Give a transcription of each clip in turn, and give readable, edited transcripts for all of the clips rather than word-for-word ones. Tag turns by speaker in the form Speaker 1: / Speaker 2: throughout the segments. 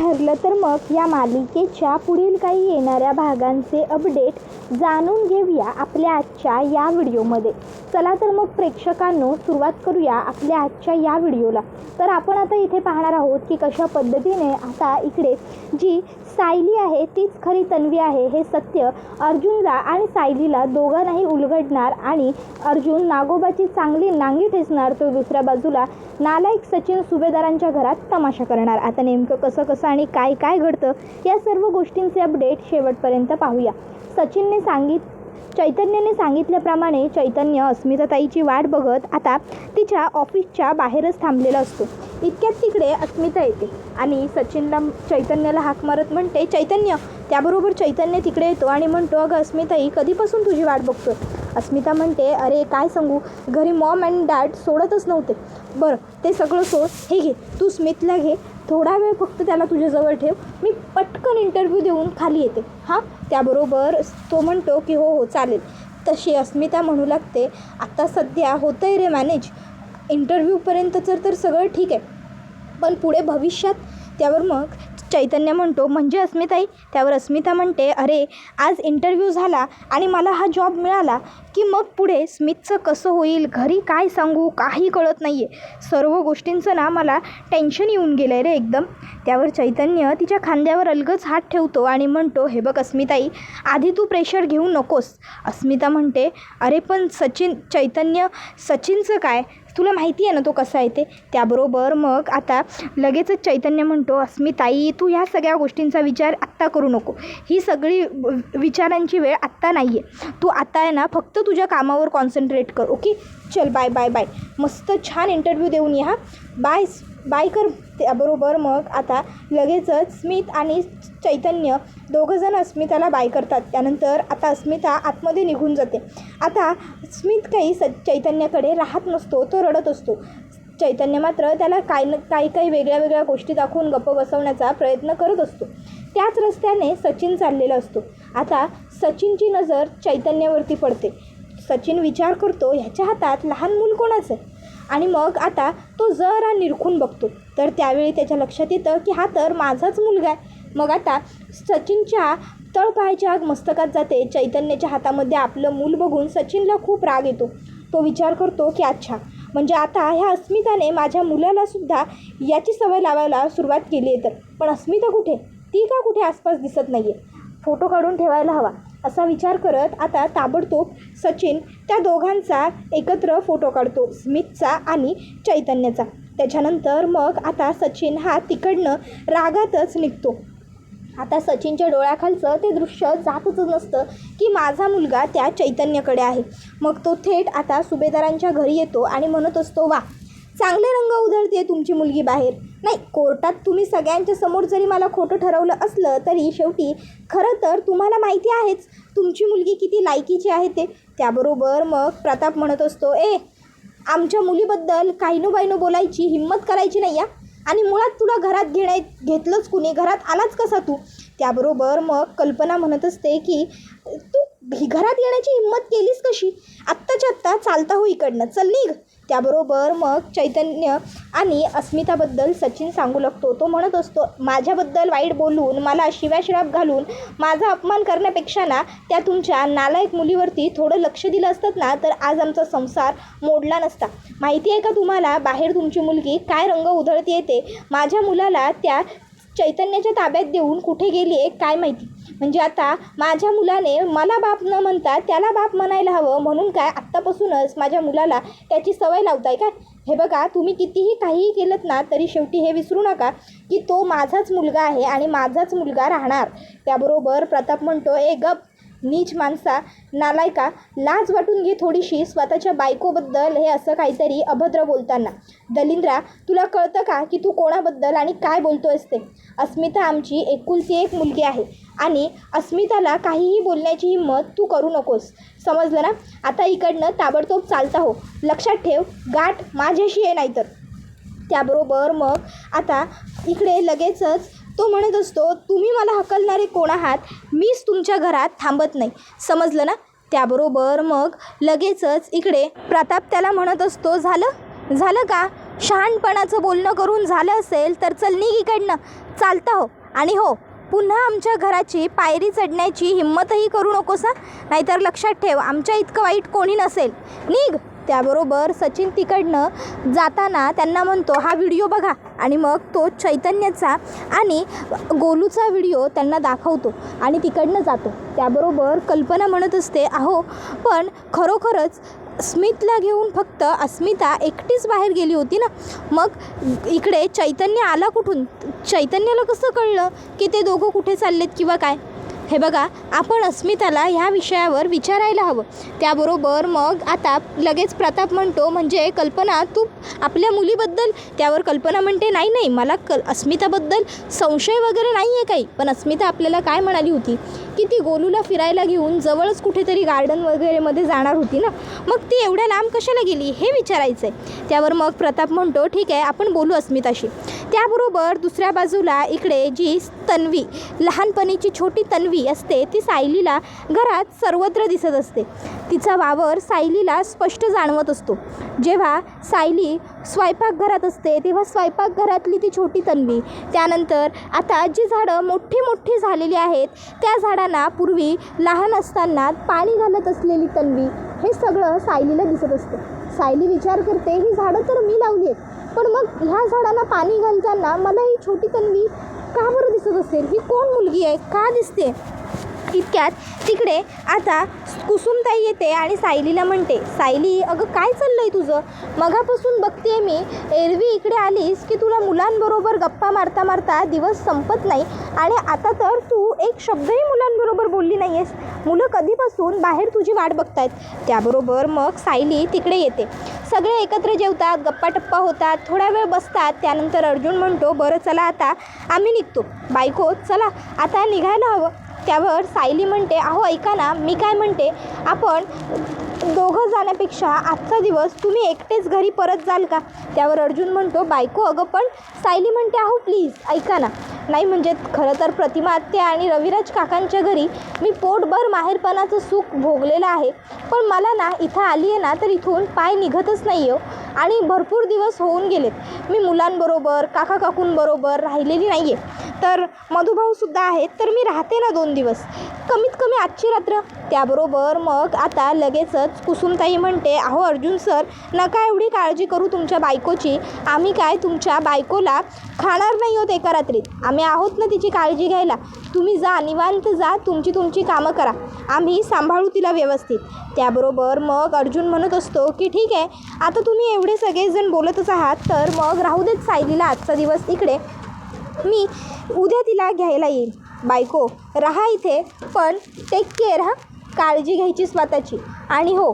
Speaker 1: ठरलं तर मग या मालिकेच्या पुढील काही येणाऱ्या भागांचे अपडेट जाणून घेऊया आपल्या आजच्या या व्हिडिओमध्ये. चला तर मग प्रेक्षकांनो, सुरुवात करूया आपल्या आजच्या या व्हिडिओला. तर आपण आता इथे पाहणार आहोत की कशा पद्धतीने आता इकडे जी सायली आहे तीच खरी तन्वी आहे हे सत्य अर्जुनला आणि सायलीला दोघांनाही उलगडणार आणि अर्जुन नागोबाची चांगली नांगी ठेचणार, तर दुसऱ्या बाजूला नालायक सचिन सुभेदारांच्या घरात तमाशा करणार. आता नेमकं कसं आणि काय काय घडतं या सर्व गोष्टींचे अपडेट शेवटपर्यंत पाहूया. चैतन्याने सांगितल्याप्रमाणे चैतन्य अस्मिताताईची वाट बघत आता तिच्या ऑफिसच्या बाहेरच थांबलेला असतो. इतक्यात तिकडे अस्मिता येते आणि सचिनला चैतन्याला हाक मारत म्हणते, चैतन्य. त्याबरोबर चैतन्य तिकडे येतो आणि म्हणतो, अगं अस्मिताई, कधीपासून तुझी वाट बघतोय. अस्मिता म्हणते, अरे काय सांगू, घरी मॉम अँड डॅड सोडतच नव्हते. बरं ते सगळं सोड, हे घे तू स्मितला घे, थोडा वेळ फक्त त्याला तुझ्याजवळ ठेव, मी पटकन इंटरव्ह्यू देऊन खाली येते. हां. त्याबरोबर तो म्हणतो की हो चालेल. तशी अस्मिता म्हणू लागते, आता सध्या होतं आहे रे मॅनेज, इंटरव्ह्यूपर्यंतचं तर सगळं ठीक आहे, पण पुढे भविष्यात. त्यावर मग चैतन्य म्हणतो, म्हणजे अस्मिताई. त्यावर अस्मिता म्हणते, अरे आज इंटरव्ह्यू झाला आणि मला हा जॉब मिळाला की मग पुढे स्मितचं कसं होईल, घरी काय सांगू, काही कळत नाही आहे. सर्व गोष्टींचं ना मला टेन्शन येऊन गेलं आहे रे एकदम. त्यावर चैतन्य तिच्या खांद्यावर अलगच हात ठेवतो आणि म्हणतो, हे बघ अस्मिताई, आधी तू प्रेशर घेऊ नकोस. अस्मिता म्हणते, अरे पण सचिनचं काय, तुला माहिती आहे ना तो कसा आहे ते. त्याबरोबर मग आता लगेचच चैतन्य म्हणतो, अस्मिताई तू ह्या सगळ्या गोष्टींचा विचार आत्ता करू नको, ही सगळी विचारांची वेळ आत्ता नाही आहे. तू आता आहे ना फक्त तुझ्या कामावर कॉन्सन्ट्रेट कर. ओके, चल बाय बाय बाय, मस्त छान इंटरव्ह्यू देऊन या. बाय बाय कर. त्याबरोबर मग आता लगेचच स्मित आणि चैतन्य दोघंजण अस्मिताला बाय करतात. त्यानंतर आता अस्मिता आतमध्ये निघून जाते. आता स्मित काही चैतन्याकडे राहत नसतो, तो रडत असतो. चैतन्य मात्र त्याला काही वेगळ्या गोष्टी दाखवून गप्प बसवण्याचा प्रयत्न करत असतो. त्याच रस्त्याने सचिन चाललेला असतो. आता सचिनची नजर चैतन्यावरती पडते. सचिन विचार करतो, ह्याच्या हातात लहान मूल कोणाचं आहे, आणि मग आता तो जरा निरखून बघतो. तर त्यावेळी त्याच्या लक्षात येतं की हा तर माझाच मुलगा आहे. मग आता सचिनच्या तळपायाच्या आग मस्तकात जाते. चैतन्याच्या हातामध्ये आपलं मूल बघून सचिनला खूप राग येतो. तो विचार करतो की अच्छा, म्हणजे आता ह्या अस्मिताने माझ्या मुलालासुद्धा याची सवय लावायला सुरुवात केली आहे. तर पण अस्मिता कुठे, ती का कुठे आसपास दिसत नाही आहे, फोटो काढून ठेवायला हवा असा विचार करत आता ताबडतोब सचिन त्या दोघांचा एकत्र फोटो काढतो, स्मितचा आणि चैतन्याचा. त्याच्यानंतर मग आता सचिन हा तिकडनं रागातच निघतो. आता सचिनच्या डोळ्याखालचं ते दृश्य जातच नसतं की माझा मुलगा त्या चैतन्याकडे आहे. मग तो थेट आता सुभेदारांच्या घरी येतो आणि म्हणत असतो, वा चांगले रंग उधळते तुमची मुलगी बाहेर. नाही, कोर्टात तुम्ही सगळ्यांच्या समोर जरी मला खोटं ठरवलं असलं तरी शेवटी खरं तर तुम्हाला माहिती आहेच तुमची मुलगी किती लायकीची आहे ते. त्याबरोबर मग प्रताप म्हणत असतो, आमच्या मुलीबद्दल काहीनो बोलायची हिंमत करायची नाही या, आणि मुळात तुला घरात घेतलंच कुणी, घरात आलाच कसा तू. त्याबरोबर मग कल्पना म्हणत असते की तू घरात येण्याची हिंमत केलीस कशी, आत्ताच्या आत्ता चालता हो इकडनं, चल निघ. त्याबरोबर मग चैतन्य आणि अस्मिताबद्दल सचिन सांगू लागतो. तो म्हणत असतो, माझ्याबद्दल वाईट बोलून, मला शिव्याश्राप घालून माझा अपमान करण्यापेक्षा ना त्या तुमच्या नालायक मुलीवरती थोडं लक्ष दिलं असतं ना तर आज आमचा संसार मोडला नसता. माहिती आहे का तुम्हाला बाहेर तुमची मुलगी काय रंग उधळती येते, माझ्या मुलाला त्या चैतन्याच्या ताब्यात देऊन कुठे गेली आहे काय माहिती. म्हणजे आता माझ्या मुलाने मला बाप न म्हणता त्याला बाप म्हणायला हवं, म्हणून काय आत्तापासूनच माझ्या मुलाला त्याची सवय लावताय काय. हे बघा, तुम्ही कितीही काहीही केलं ना तरी शेवटी हे विसरू नका की तो माझाच मुलगा आहे आणि माझाच मुलगा राहणार. त्याबरोबर प्रताप म्हणतो, गप नीच माणसा, नालायका, लाज वाटून घे थोडीशी स्वतःच्या बायकोबद्दल हे असं काहीतरी अभद्र बोलताना. दलिंद्रा, तुला कळतं का की तू कोणाबद्दल आणि काय बोलतोयस ते. अस्मिता आमची एकुलती एक मुलगी आहे आणि अस्मिताला काहीही बोलण्याची हिंमत तू करू नकोस, समजलं ना. आता इकडनं ताबडतोब चालता हो, लक्षात ठेव गाठ माझ्याशी आहे नाहीतर. त्याबरोबर मग आता इकडे लगेचच तो म्हणत असतो, तुम्ही मला हकलणारे कोण आहात, मीच तुमच्या घरात थांबत नाही, समजलं ना. त्याबरोबर मग लगेचच इकडे प्रताप त्याला म्हणत असतो, झालं का, शहाणपणाचं बोलणं करून झालं असेल तर चल निघ इकडनं, चालतं हो. आणि हो, पुन्हा आमच्या घराची पायरी चढण्याची हिंमतही करू नकोस हां, नाहीतर लक्षात ठेव आमच्या इतकं वाईट कोणी नसेल, निघ. त्याबरोबर सचिन तिकडनं जाताना त्यांना म्हणतो हा व्हिडिओ बघा, आणि मग तो चैतन्याचा आणि गोलूचा व्हिडिओ त्यांना दाखवतो आणि तिकडनं जातो. त्याबरोबर कल्पना म्हणत असते, अहो पण खरोखरच स्मितला घेऊन फक्त अस्मिता एकटीच बाहेर गेली होती ना, मग इकडे चैतन्य आला कुठून? चैतन्याला कसं कळलं की ते दोघं कुठे चाललेत किंवा काय? हे बघा, आपण अस्मिताला ह्या विषयावर विचारायला हवं. त्याबरोबर मग आता लगेच प्रताप म्हणतो, म्हणजे कल्पना तू आपल्या मुलीबद्दल? त्यावर कल्पना म्हणते, नाही मला अस्मिताबद्दल संशय वगैरे नाही आहे काही, पण अस्मिता आपल्याला काय म्हणाली होती की ती गोलूला फिरायला घेऊन जवळच कुठेतरी गार्डन वगैरेमध्ये जाणार होती ना, मग ती एवढ्या लांब कशाला गेली हे विचारायचं आहे. त्यावर मग प्रताप म्हणतो, ठीक आहे आपण बोलू अस्मिताशी. त्याबरोबर दुसऱ्या बाजूला इकडे जी तन्वी, लहानपणीची छोटी तन्वी असते, ती सायलीला घरात सर्वत्र दिसत असते. तिचा वावर सायलीला स्पष्ट जाणवत असतो. जेव्हा सायली स्वयंपाकघरात असते तेव्हा स्वयंपाकघरातली ती छोटी तन्वी, त्यानंतर आता जी झाडं मोठी झालेली आहेत त्या झाडांना पूर्वी लहान असताना पाणी घालत असलेली तन्वी, हे सगळं सायलीला दिसत असते. सायली विचार करते, ही झाडं तर मी लावली आहेत, पण मग ह्या झाडांना पाणी घालताना मला ही छोटी तन्वी का बरं दिसत असेल? ही कोण मुलगी आहे, का दिसते? इतक्यात तिकडे आता कुसुमताई येते आणि सायलीला म्हणते, सायली अगं काय चाललं आहे तुझं? मगापासून बघते मी, एरवी इकडे आलीस की तुला मुलांबरोबर गप्पा मारता मारता दिवस संपत नाही, आणि आता तर तू एक शब्दही मुलांबरोबर बोलली नाही आहेस. मुलं कधीपासून बाहेर तुझी वाट बघतायत. त्याबरोबर मग सायली तिकडे येते. सगळे एकत्र जेवतात, गप्पाटप्पा होतात, थोडा वेळ बसतात. त्यानंतर अर्जुन म्हणतो, बरं चला आता आम्ही निघतो. बायको चला आता निघायला हवं. त्यावर सायली म्हणते, अहो ऐका ना, मी काय म्हणते, आपण दोघं जाण्यापेक्षा आजचा दिवस तुम्ही एकटेच घरी परत जाल का? त्यावर अर्जुन म्हणतो, बायको अगं पण. सायली म्हणते, अहो प्लीज ऐका ना. नाही म्हणजे खरं तर प्रतिमा आत्या आणि रविराज काकांच्या घरी मी पोटभर माहेरपणाचं सुख भोगलेलं आहे, पण मला ना इथं आली आहे ना तर इथून पाय निघतच नाही हो, आणि भरपूर दिवस होऊन गेलेत. मी मुलांबरोबर काका काकूंबरोबर राहिलेली नाही आहे, तर मधुभाऊसुद्धा आहेत, तर मी राहते ना 2 दिवस, कमीत कमी आजची रात्र. त्याबरोबर मग आता लगेचच कुसुमताई म्हणते, अहो अर्जुन सर, नका एवढी काळजी करू तुमच्या बायकोची. आम्ही काय तुमच्या बायकोला खाणार नाही आहोत एका रात्रीत, आम्ही आहोत ना तिची काळजी घ्यायला. तुम्ही जा, निवांत जा, तुमची कामं करा, आम्ही सांभाळू तिला व्यवस्थित. त्याबरोबर मग अर्जुन म्हणत असतो की ठीक आहे, आता तुम्ही एवढे सगळेजण बोलतच आहात, तर मग राहू देत सायलीला आजचा दिवस इकडे, मी उद्या तिला घ्यायला येईल. बायको राहा इथे, पण टेक केअर हां, काळजी घ्यायची स्वतःची. आणि हो,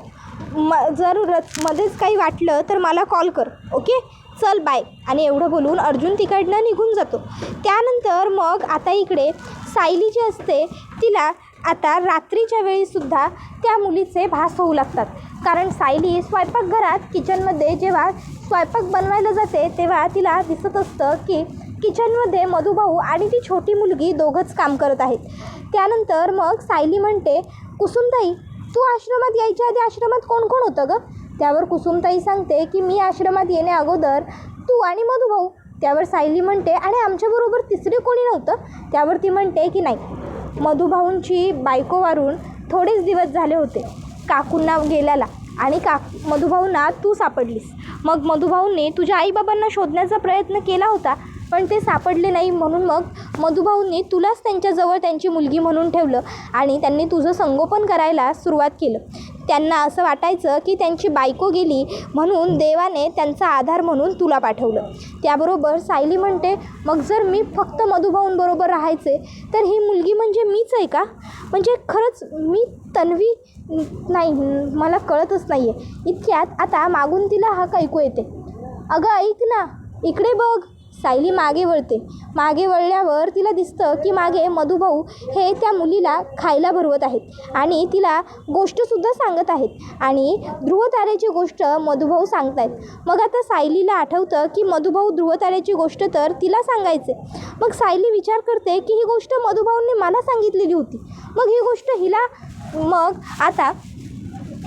Speaker 1: जर मध्येच काही वाटलं तर मला कॉल कर, ओके, चल बाय. आणि एवढं बोलून अर्जुन तिकडनं निघून जातो. त्यानंतर मग आता इकडे सायली जी असते, तिला आता रात्रीच्या वेळीसुद्धा त्या मुलीचे भास होऊ लागतात, कारण सायली स्वयंपाकघरात किचनमध्ये जेव्हा स्वयंपाक बनवायला जाते तेव्हा तिला दिसत असतं की किचनमध्ये मधुभाऊ आणि ती छोटी मुलगी दोघंच काम करत आहेत. त्यानंतर मग सायली म्हणते, कुसुमताई तू आश्रमात यायच्या आधी आश्रमात कोण कोण होतं गं? त्यावर कुसुमताई सांगते की मी आश्रमात येण्या अगोदर तू आणि मधुभाऊ. त्यावर सायली म्हणते, आणि आमच्याबरोबर तिसरे कोणी नव्हतं? त्यावर ती म्हणते की नाही, मधुभाऊंची बायको वारून थोडेच दिवस झाले होते काकूंना गेल्याला, आणि मधुभाऊंना तू सापडलीस. मग मधुभाऊंनी तुझ्या आईबाबांना शोधण्याचा प्रयत्न केला होता, पण ते सापडले नाही, म्हणून मग मधुभाऊंनी तुलाच त्यांच्याजवळ त्यांची मुलगी म्हणून ठेवलं, आणि त्यांनी तुझं संगोपन करायला सुरुवात केलं. त्यांना असं वाटायचं की त्यांची बायको गेली म्हणून देवाने त्यांचा आधार म्हणून तुला पाठवलं. त्याबरोबर सायली म्हणते, मग जर मी फक्त मधुभाऊंबरोबर राहायचे तर ही मुलगी म्हणजे मीच आहे का? म्हणजे खरंच मी तन्वी नाही, मला कळतच नाही आहे. इतक्यात आता मागून तिला हाक ऐकू येते, अगं ऐक ना, इकडे बघ. सायली मागे वळते. मागे वळल्यावर तिला दिसतं की मागे मधुभाऊ हे त्या मुलीला खायला भरवत आहेत आणि तिला गोष्टसुद्धा सांगत आहेत, आणि ध्रुवतारेची गोष्ट मधुभाऊ सांगत आहेत. मग आता सायलीला आठवतं की मधुभाऊ ध्रुवतारेची गोष्ट तर तिला सांगायचे. मग सायली विचार करते की ही गोष्ट मधुभाऊंनी मला सांगितलेली होती, मग ही गोष्ट हिला. मग आता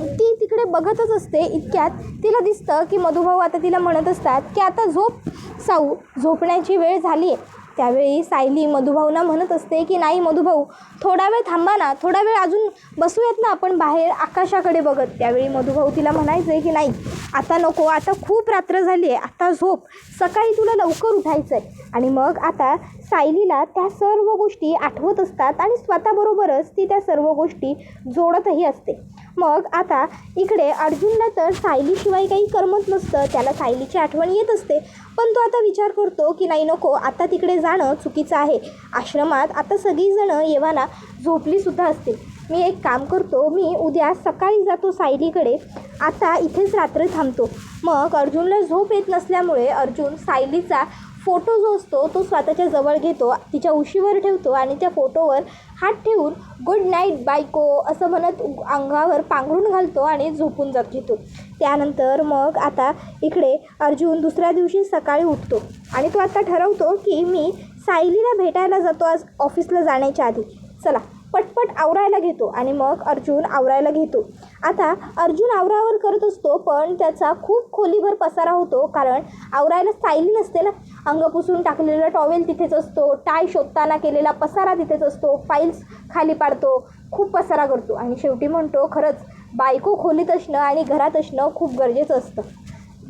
Speaker 1: ती तिकडे बघतच असते. इतक्यात तिला दिसतं की मधुभाऊ आता तिला म्हणत असतात की आता झोप साऊ, झोपण्याची वेळ झाली आहे. त्यावेळी सायली मधुभाऊना म्हणत असते की नाही मधुभाऊ, थोडा वेळ थांबा ना, थोडा वेळ अजून बसूयात ना आपण बाहेर आकाशाकडे बघत. त्यावेळी मधुभाऊ तिला म्हणायचे की नाही आता नको, आता खूप रात्र झाली आहे, आता झोप, सकाळी तुला लवकर उठायचं आहे. आणि मग आता सायलीला त्या सर्व गोष्टी आठवत असतात आणि स्वतःबरोबरच ती त्या सर्व गोष्टी जोडतही असते. मग आता इकडे अर्जुनला तर सायलीशिवाय काही करमत नसतं. त्याला सायलीची आठवण येत असते, पण तो आता विचार करतो की नाही नको, आता तिकडे जाणं चुकीचं आहे. आश्रमात आता सगळीजणं येवाना झोपलीसुद्धा असतील. मी एक काम करतो, मी उद्या सकाळी जातो सायलीकडे, आता इथेच रात्र थांबतो. मग अर्जुनला झोप येत नसल्यामुळे अर्जुन सायलीचा फोटो जो असतो तो स्वतःच्या जवळ घेतो, तिच्या उशीवर ठेवतो आणि त्या फोटोवर हात ठेवून गुड नाईट बायको असं म्हणत अंगावर पांघरून घालतो आणि झोपून घेतो. त्यानंतर मग आता इकडे अर्जुन दुसऱ्या दिवशी सकाळी उठतो आणि तो आता ठरवतो की मी सायलीला भेटायला जातो आज ऑफिसला जाण्याच्या आधी. चला पटपट आवरायला घेतो. आणि मग अर्जुन आवरायला घेतो. आता अर्जुन आवरावर करत असतो, पण त्याचा खूप खोलीभर पसारा होतो, कारण आवरायला सायली नसते ना. अंग पुसून टाकलेला टॉवेल तिथेच असतो, टाय शोधताना केलेला पसारा तिथेच असतो, फाईल्स खाली पाडतो, खूप पसारा करतो आणि शेवटी म्हणतो खरंच बायको खोलीत असणं आणि घरात असणं खूप गरजेचं असतं,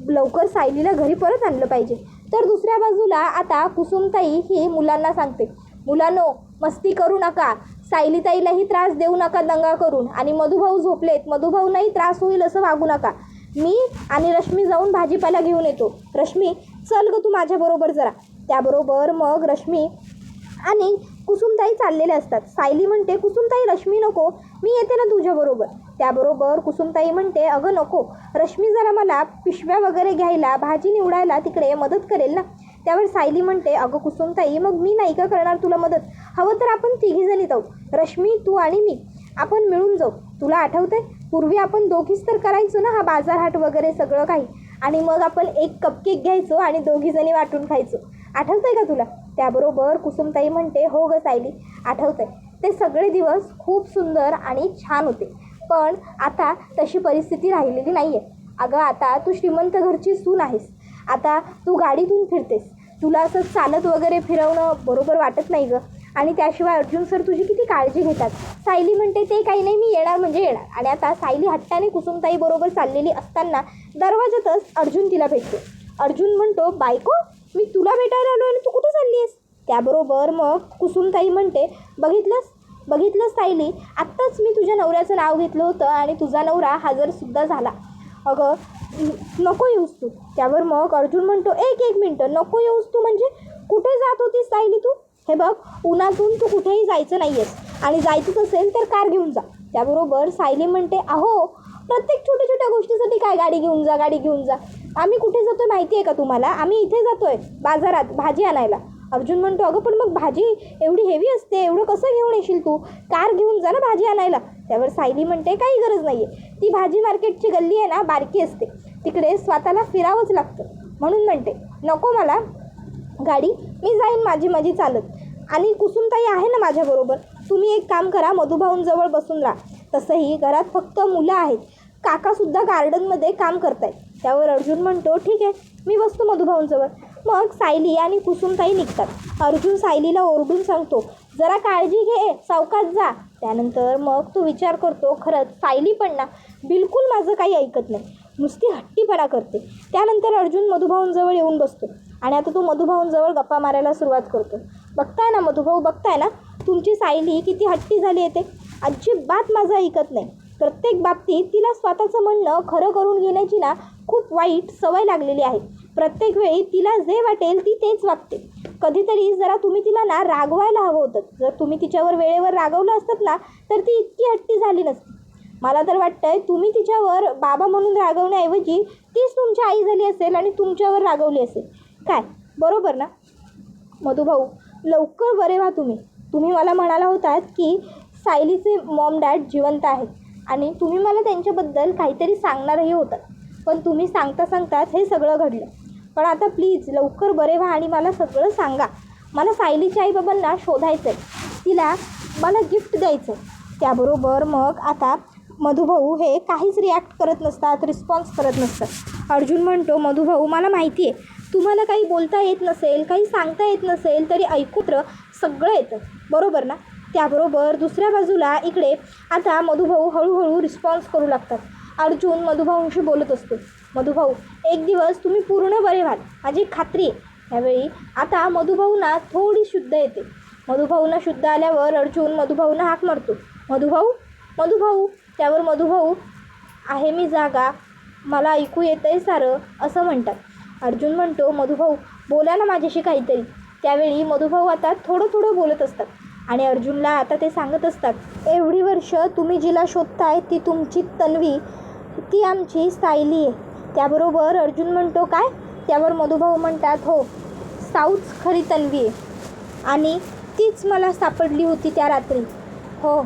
Speaker 1: लवकर सायलीला घरी परत आणलं पाहिजे. तर दुसऱ्या बाजूला आता कुसुमताई ही मुलांना सांगते, मुलांनो मस्ती करू नका, सायलीताईलाही त्रास देऊ नका दंगा करून, आणि मधुभाऊ झोपलेत, मधुभाऊनाही त्रास होईल असं वागू नका. मी आणि रश्मी जाऊन भाजीपाला घेऊन येतो. रश्मी चल गं तू माझ्याबरोबर जरा. त्याबरोबर मग रश्मी आणि कुसुमताई चाललेले असतात. सायली म्हणते कुसुमताई रश्मी नको, मी येते ना तुझ्याबरोबर. त्याबरोबर कुसुमताई म्हणते अगं नको, रश्मी जरा मला पिशव्या वगैरे घ्यायला, भाजी निवडायला तिकडे मदत करेल ना. त्यावर सायली म्हणते अगं कुसुमताई मग मी नाही का करणार तुला मदत, हवं तर आपण तिघीजणी जाऊ, रश्मी तू आणि मी, आपण मिळून जाऊ. तुला आठवतंय पूर्वी आपण दोघीच तर करायचो ना हा बाजार हाट वगैरे सगळं काही, आणि मग आपण एक कपकेक घ्यायचो आणि दोघीजणी वाटून खायचो, आठवतंय का तुला. त्याबरोबर कुसुमताई म्हणते हो गं सायली आठवतंय, ते सगळे दिवस खूप सुंदर आणि छान होते, पण आता तशी परिस्थिती राहिलेली नाही आहे. अगं आता तू श्रीमंत घरची सून आहेस, आता तू गाडीतून फिरतेस, तुला असं चालत वगैरे फिरवणं बरोबर वाटत नाही गं, आणि त्याशिवाय अर्जुन सर तुझी किती काळजी घेतात. सायली म्हणते ते काही नाही, मी येणार म्हणजे येणार. आणि आता सायली हट्टाने कुसुमताई बरोबर चाललेली असताना दरवाजातच अर्जुन तिला भेटतो. अर्जुन म्हणतो बायको मी तुला भेटायला आलो आणि तू कुठं चालली आहेस. त्याबरोबर मग कुसुमताई म्हणते बघितलंस सायली, आत्ताच मी तुझ्या नवऱ्याचं नाव घेतलं होतं आणि तुझा नवरा हजरसुद्धा झाला. अगं नको येऊस तू. त्यावर मग अर्जुन म्हणतो एक मिनटं, नको येऊस तू म्हणजे कुठे जात होतीस सायली तू. हे बघ उन्हातून तू कुठेही जायचं नाही आहेस, आणि जायचंच असेल तर कार घेऊन जा. त्याबरोबर सायली म्हणते अहो प्रत्येक छोट्या छोट्या गोष्टीसाठी काय गाडी घेऊन जा. आम्ही कुठे जातो आहे माहिती आहे का तुम्हाला, आम्ही इथे जातो आहे बाजारात भाजी आणायला. अर्जुन म्हणतो अगं पण मग भाजी एवढी हेवी असते, एवढं कसं घेऊन येशील तू, कार घेऊन जा ना भाजी आणायला. त्यावर सायली म्हणते काही गरज नाही आहे, ती भाजी मार्केटची गल्ली आहे ना बारकी असते, तिकडे स्वतःला फिरावंच लागतं, म्हणून म्हणते नको मला गाडी, मी जाईन माझी चालत. आणि कुसुमताई आहे ना माझ्याबरोबर, तुम्ही एक काम करा मधुभाऊंजवळ बसून राहा. तसंही घरात फक्त मुलं आहेत, काकासुद्धा गार्डनमध्ये काम करतायत. त्यावर अर्जुन म्हणतो ठीक आहे मी बसतो मधुभाऊंजवळ. मग सायली आणि कुसुमताई निघतात. अर्जुन सायलीला ओरडून सांगतो जरा काळजी घे, सावकाश जा. त्यानंतर मग तो विचार करतो खरंच सायली पण ना बिलकुल माझं काही ऐकत नाही, नुसती हट्टीपणा करते. त्यानंतर अर्जुन मधुभाऊंजवळ येऊन बसतो आणि आता तो मधुभाऊंजवळ गप्पा मारायला सुरुवात करतो. बघताय ना मधुभाऊ, बघताय ना तुमची सायली किती हट्टी झाली आहे, ते अजिबात माझं ऐकत नाही. प्रत्येक बाबतीत तिला स्वतःचं म्हणणं खरं करून घेण्याची ना खूप वाईट सवय लागलेली आहे. प्रत्येक वेळी तिला जे वाटेल ती तेच वागते. कधीतरी जरा तुम्ही तिला ना रागवायला हवं होतं. जर तुम्ही तिच्यावर वेळेवर रागवलं असतात ना तर ती इतकी हट्टी झाली नसती. मला तर वाटतंय तुम्ही तिच्यावर बाबा म्हणून रागवण्याऐवजी तीच तुमची आई झाली असेल आणि तुमच्यावर रागवली असेल. काय बरोबर ना मधुभाऊ, लवकर बरे व्हा तुम्ही मला म्हणाला होतात की सायलीचे मॉम डॅड जिवंत आहेत आणि तुम्ही मला त्यांच्याबद्दल काहीतरी सांगणारही होतात, पण तुम्ही सांगताच हे सगळं घडलं. पण आता प्लीज लवकर बरे व्हा आणि मला सगळं सांगा. मला सायलीच्या आईबाबांना शोधायचं आहे, तिला मला गिफ्ट द्यायचं आहे. त्याबरोबर मग आता मधुभाऊ हे काहीच रिॲक्ट करत नसतात, रिस्पॉन्स करत नसतात. अर्जुन म्हणतो, मधुभाऊ मला माहिती आहे तुम्हाला काही बोलता येत नसेल, काही सांगता येत नसेल, तरी ऐकूत्र सगळं येतं, बरोबर ना. त्याबरोबर दुसऱ्या बाजूला इकडे आता मधुभाऊ हळूहळू रिस्पॉन्स करू लागतात. अर्जुन मधुभाऊंशी बोलत असतो, मधुभाऊ एक दिवस तुम्ही पूर्ण बरे व्हाल, माझी खात्री आहे. त्यावेळी आता मधुभाऊंना थोडी शुद्ध येते. मधुभाऊंना शुद्ध आल्यावर अर्जुन मधुभाऊंना हाक मारतो, मधुभाऊ मधुभाऊ. त्यावर मधुभाऊ, आहे मी जागा, मला ऐकू येतं आहे सारं, असं म्हणतात. अर्जुन म्हणतो, मधुभाऊ बोला ना माझ्याशी काहीतरी. त्यावेळी मधुभाऊ आता थोडं थोडं बोलत असतात आणि अर्जुनला आता ते सांगत असतात, एवढी वर्ष तुम्ही जिला शोधताय ती तुमची तन्वी, ती आमची सायली आहे. त्याबरोबर अर्जुन म्हणतो, काय? त्यावर मधुभाऊ म्हणतात, हो, साऊच खरी तन्वी आहे आणि तीच मला सापडली होती त्या रात्री. हो,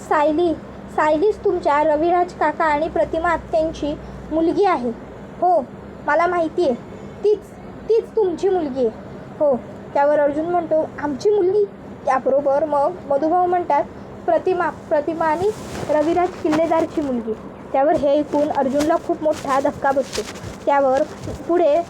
Speaker 1: सायलीच तुमच्या रविराज काका आणि प्रतिमा आत्यांची मुलगी आहे. हो, मला माहिती आहे, तीच तुमची मुलगी आहे. हो. त्यावर अर्जुन म्हणतो, आमची मुलगी? त्याबरोबर मग मधुभाऊ म्हणतात, प्रतिमा आणि रविराज किल्लेदारची मुलगी. त्यावर हे ऐकून अर्जुनला खूप मोठा धक्का बसतो. त्यावर पुढे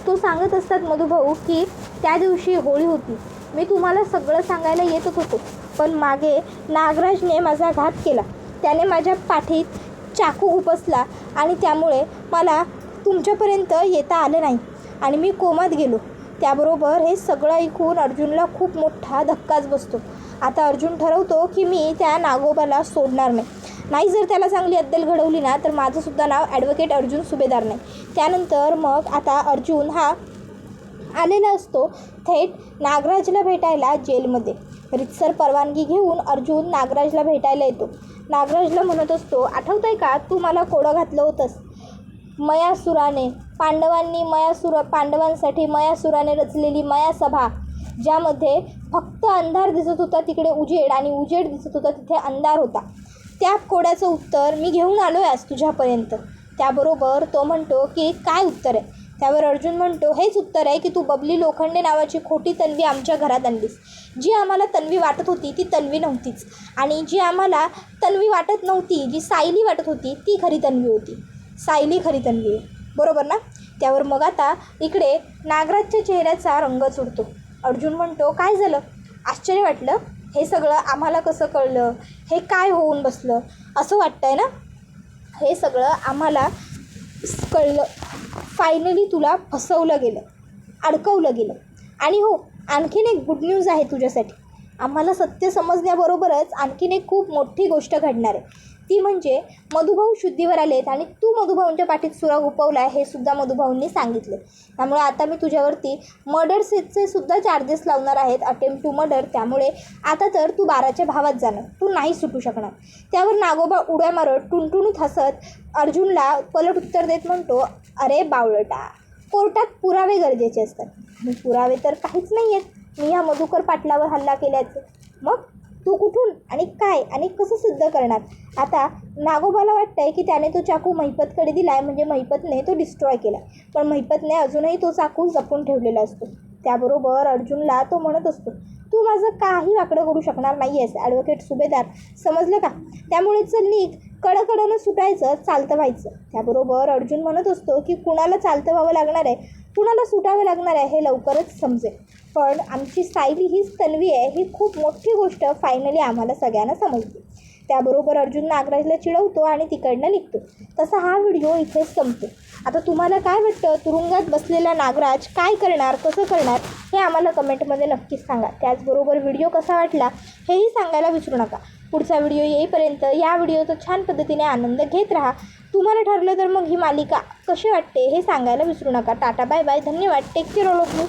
Speaker 1: तो सांगत असतात मधुभाऊ की त्या दिवशी होळी होती, मी तुम्हाला सगळं सांगायला येतच होतो, पण मागे नागराजने माझा घात केला. त्याने माझ्या पाठीत चाकू उपसला आणि त्यामुळे मला तुमच्यापर्यंत येता आलं नाही आणि मी कोमात गेलो. त्याबरोबर हे सगळं ऐकून अर्जुनला खूप मोठा धक्काच बसतो. आता अर्जुन ठरवतो की मी त्या नागोबाला सोडणार नाही. जर त्याला चांगली अद्दल घडवली ना तर माझंसुद्धा नाव ॲडव्होकेट अर्जुन सुभेदार नाही. त्यानंतर मग आता अर्जुन हा आलेला असतो थेट नागराजला भेटायला जेलमध्ये. रितसर परवानगी घेऊन अर्जुन नागराजला भेटायला येतो. नागराजला म्हणत असतो, आठवतं आहे का तू मला कोडं घातलं होतंस मयासुराने, पांडवांसाठी मयासुराने रचलेली मयासभा, ज्यामध्ये फक्त अंधार दिसत होता तिकडे उजेड आणि उजेड दिसत होता तिथे अंधार होता. त्या कोड्याचं उत्तर मी घेऊन आलो आहे आज तुझ्यापर्यंत. त्याबरोबर तो म्हणतो की काय उत्तर आहे? त्यावर अर्जुन म्हणतो, हेच उत्तर आहे की तू बबली लोखंडे नावाची खोटी तन्वी आमच्या घरात आणलीस. जी आम्हाला तन्वी वाटत होती ती तन्वी नव्हतीच आणि जी आम्हाला तन्वी वाटत नव्हती, जी सायली वाटत होती ती खरी तन्वी होती. सायली खरी तन्वी आहे, बरोबर ना. त्यावर मग आता इकडे नागराजच्या चेहऱ्याचा रंग चढतो. अर्जुन म्हणतो, काय झालं? आश्चर्य वाटलं? हे सगळं आम्हाला कसं कळलं? हे काय होऊन बसलं असं वाटतंय ना? हे सगळं आम्हाला कळलं. फायनली तुला फसवलं गेलं, अडकवलं गेलं. आणि हो, आणखीन एक गुड न्यूज आहे तुझ्यासाठी. आम्हाला सत्य समजण्याबरोबरच आणखीन एक खूप मोठी गोष्ट घडणार आहे. ती म्हणजे मधुभाऊ शुद्धीवर आलेत आणि तू मधुभाऊंच्या पाठीत सुरा उपावला आहे हे सुद्धा मधुभाऊंनी सांगितले. त्यामुळे आता मी तुझ्यावरती मर्डरचे सुद्धा चार्जेस लावणार आहेत, अटेम्प्ट टू मर्डर. त्यामुळे आता तर तू 12च्या भावात जाणार, तू नाही सुटू शकणार. त्यावर नागोबा उड्या मारत टुणटुणीत हसत अर्जुनला पलट उत्तर देत म्हणतो, अरे बावळटा, कोर्टात पुरावे गरजेचे असतात आणि पुरावे तर काहीच नाही आहेत मी या मधुकर पाटलावर हल्ला केल्याचे. मग तू कुठून आणि काय आणि कसं सिद्ध करणार? आता नागोबाला वाटतं आहे की त्याने तो चाकू महिपतकडे दिला आहे, म्हणजे महिपतने तो डिस्ट्रॉय केला, पण महिपतने अजूनही तो चाकू जपून ठेवलेला असतो. त्याबरोबर अर्जुनला तो म्हणत असतो, तू माझं काही वाकडं करू शकणार नाही आहेस ॲडव्होकेट सुभेदार, समजलं का? त्यामुळे चल निघ, कडकडनं सुटायचं, चालतं व्हायचं. त्याबरोबर अर्जुन म्हणत असतो की कुणाला चालतं व्हावं लागणार आहे, कुणाला सुटावं लागणार आहे हे लवकरच समजेल, पण आमची सायली हीच तन्वी आहे ही खूप मोठी गोष्ट फायनली आम्हाला सगळ्यांना समजली. त्याबरोबर अर्जुन नागराजला चिडवतो आणि तिकडनं निघतो. तसा हा व्हिडिओ इथेच संपतो. आता तुम्हाला काय वाटतं, तुरुंगात बसलेला नागराज काय करणार, कसं करणार हे आम्हाला कमेंटमध्ये नक्कीच सांगा. त्याचबरोबर व्हिडिओ कसा वाटला हेही सांगायला विसरू नका. पुढचा व्हिडिओ येईपर्यंत या व्हिडिओचा छान पद्धतीने आनंद घेत राहा. तुम्हाला ठरलं तर मग ही मालिका कशी वाटते हे सांगायला विसरू नका. टाटा, बाय बाय, धन्यवाद, take care all of you.